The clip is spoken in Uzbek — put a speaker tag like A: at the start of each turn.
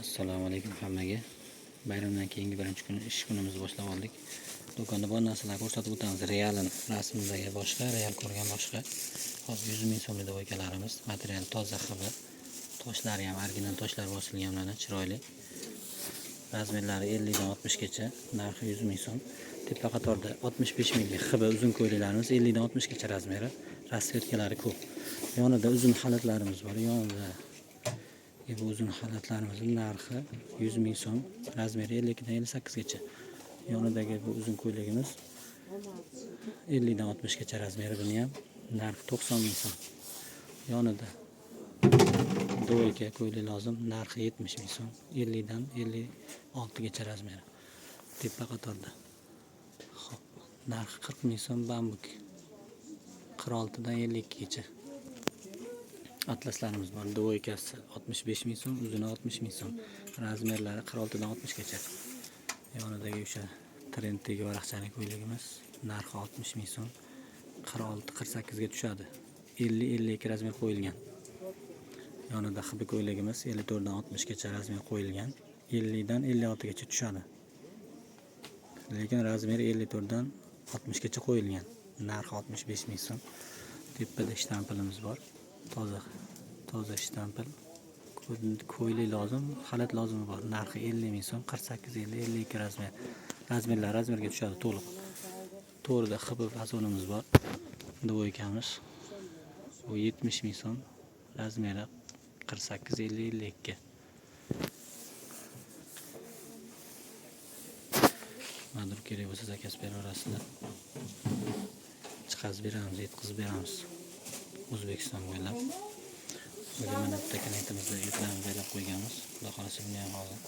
A: Assalomu alaykum hammaga. Bayramdan keyingi birinchi kuni ish kunimizni boshlab oldik. Do'konda bor narsalarni ko'rsatib o'tamiz. Realin rasmdagi boshqa, real ko'rgan boshqa. Hozir 100 ming so'mlik do'konlarimiz, material toza hidi. Toshlari ham original toshlar bosilgan mana chiroyli. Razmerlari 50 dan 60 gacha, narxi 100 ming so'm. Tepa qatorda 65 minglik hiba uzun ko'ylaklarimiz 50 dan 60 gacha razmeri. Rasvetkalari ko'p. Yonida uzun xalatlarimiz bor. Yonida bu uzun xalatlarimizning narxi 100 ming so'm, razmeri 52 dan 58 gacha. Yonidagi bu uzun ko'ylagimiz 50 dan 60 gacha razmeri, buni ham narxi 90 ming so'm. Yonida do'yka ko'ylak lozim, narxi 70 ming so'm, 50 dan 56 gacha razmeri. Tepa qatorda. Xo'p, narxi 40 ming so'm bambuk. 46 dan 52 gacha. Atlaslarimiz bor. Do'ykasi 65 ming so'm, uzuni 60 ming so'm. Razmerlari 46 dan 60 gacha. Yonidagi o'sha trenddagi varaqchali ko'ylagimiz narxi 60 ming so'm. 46-48 ga tushadi. 50-52 razmer qo'yilgan. Yonida hibi ko'ylagimiz 54 dan 60 gacha razmer qo'yilgan. 50 dan 56 gacha tushadi. Lekin razmeri 54 dan 60 gacha qo'yilgan. Narxi 65 ming so'm. Tepada shtampilimiz bor. Toza shtampil. Ko'ylak lozim, xalat lozimi bor. Narxi 50 ming so'm, 48-52 razmer. Razmerga tushadi to'liq. To'rida hibi fasonimiz bor. Do'ykamiz. Bu 70 ming so'm. Razmeri 48-52. Madur kerak bo'lsa zakaz beraverasizlar. Chiqazib beramiz, yetkazib beramiz. O'zbekiston bo'ylab. Bugun mana bitta kanalimizni yuklanib berib qo'yganmiz. Xudo xolasa buni ham hozir